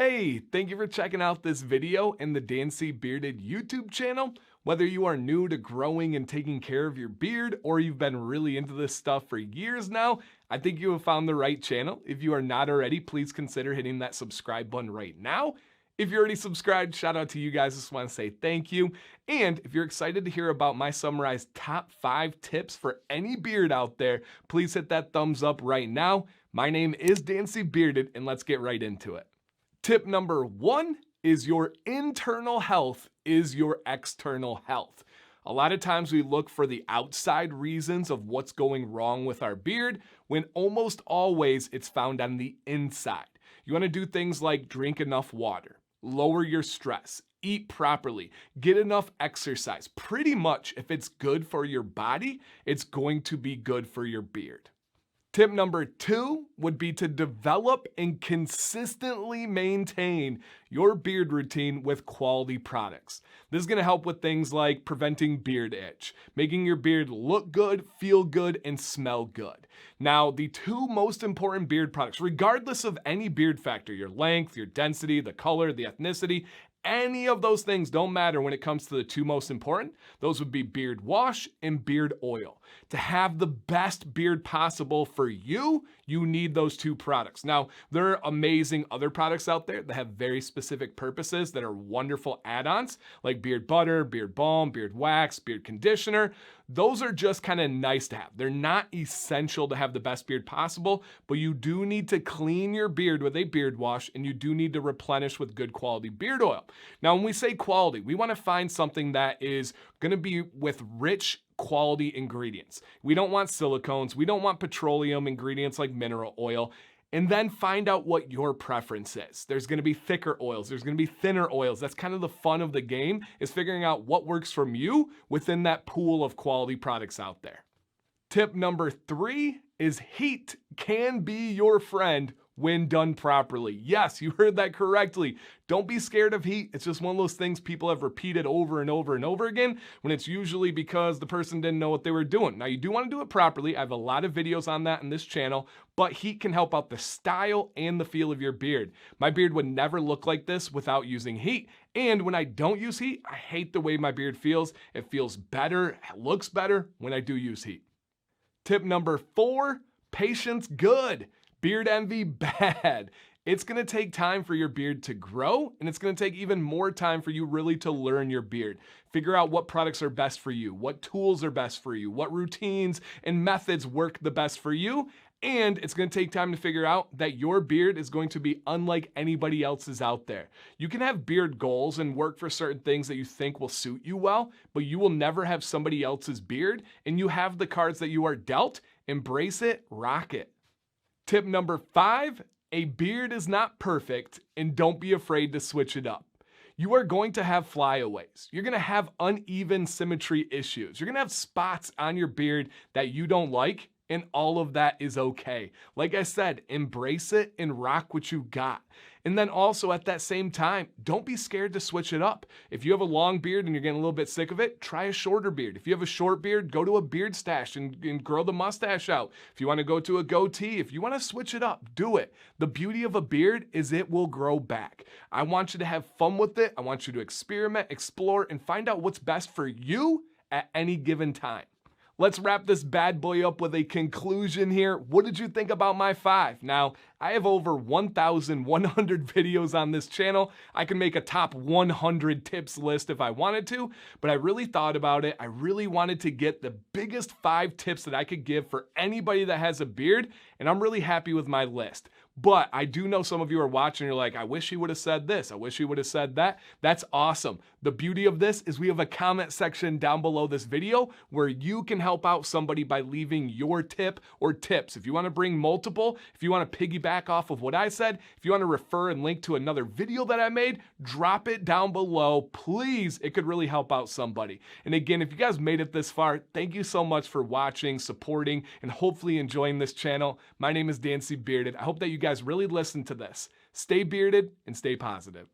Hey, thank you for checking out this video in the Dancy Bearded YouTube channel. Whether you are new to growing and taking care of your beard or you've been really into this stuff for years now, I think you have found the right channel. If you are not already, please consider hitting that subscribe button right now. If you're already subscribed, shout out to you guys. Just want to say thank you. And if you're excited to hear about my summarized top 5 tips for any beard out there, please hit that thumbs up right now. My name is Dancy Bearded, and let's get right into it. Tip number 1 is your internal health is your external health. A lot of times we look for the outside reasons of what's going wrong with our beard, when almost always it's found on the inside. You want to do things like drink enough water, lower your stress, eat properly, get enough exercise. Pretty much if it's good for your body, it's going to be good for your beard. Tip number 2 would be to develop and consistently maintain your beard routine with quality products. This is going to help with things like preventing beard itch, making your beard look good, feel good, and smell good. Now, the 2 most important beard products, regardless of any beard factor, your length, your density, the color, the ethnicity, any of those things don't matter when it comes to the 2 most important. Those would be beard wash and beard oil. To have the best beard possible for you, you need those 2 products. Now, there are amazing other products out there that have very specific purposes that are wonderful add-ons, like beard butter, beard balm, beard wax, beard conditioner. Those are just kind of nice to have. They're not essential to have the best beard possible, but you do need to clean your beard with a beard wash, and you do need to replenish with good quality beard oil. Now, when we say quality, we want to find something that is going to be with rich quality ingredients. We don't want silicones. We don't want petroleum ingredients like mineral oil. And then find out what your preference is. There's going to be thicker oils. There's going to be thinner oils. That's kind of the fun of the game, is figuring out what works from you within that pool of quality products out there. Tip number 3 is heat can be your friend when done properly. Yes, you heard that correctly. Don't be scared of heat. It's just one of those things people have repeated over and over and over again, when it's usually because the person didn't know what they were doing. Now, you do want to do it properly. I have a lot of videos on that in this channel, but heat can help out the style and the feel of your beard. My beard would never look like this without using heat. And when I don't use heat, I hate the way my beard feels. It feels better, it looks better when I do use heat. Tip number 4, patience good. Beard envy bad. It's going to take time for your beard to grow, and it's going to take even more time for you really to learn your beard. Figure out what products are best for you, what tools are best for you, what routines and methods work the best for you, and it's going to take time to figure out that your beard is going to be unlike anybody else's out there. You can have beard goals and work for certain things that you think will suit you well, but you will never have somebody else's beard, and you have the cards that you are dealt. Embrace it, rock it. Tip number 5, a beard is not perfect, and don't be afraid to switch it up. You are going to have flyaways. You're going to have uneven symmetry issues. You're going to have spots on your beard that you don't like, and all of that is okay. Like I said, embrace it and rock what you got. And then also at that same time, don't be scared to switch it up. If you have a long beard and you're getting a little bit sick of it, try a shorter beard. If you have a short beard, go to a beard stash and grow the mustache out. If you want to go to a goatee, if you want to switch it up, do it. The beauty of a beard is it will grow back. I want you to have fun with it. I want you to experiment, explore, and find out what's best for you at any given time. Let's wrap this bad boy up with a conclusion here. What did you think about my 5? Now, I have over 1,100 videos on this channel. I can make a top 100 tips list if I wanted to, but I really thought about it. I really wanted to get the biggest 5 tips that I could give for anybody that has a beard, and I'm really happy with my list. But I do know some of you are watching, you're like, I wish he would have said this. I wish he would have said that. That's awesome. The beauty of this is we have a comment section down below this video where you can help out somebody by leaving your tip or tips. If you want to bring multiple, if you want to piggyback off of what I said, if you want to refer and link to another video that I made, drop it down below. Please, it could really help out somebody. And again, if you guys made it this far, thank you so much for watching, supporting, and hopefully enjoying this channel. My name is Dancy Bearded. I hope that you guys really listen to this. Stay bearded and stay positive.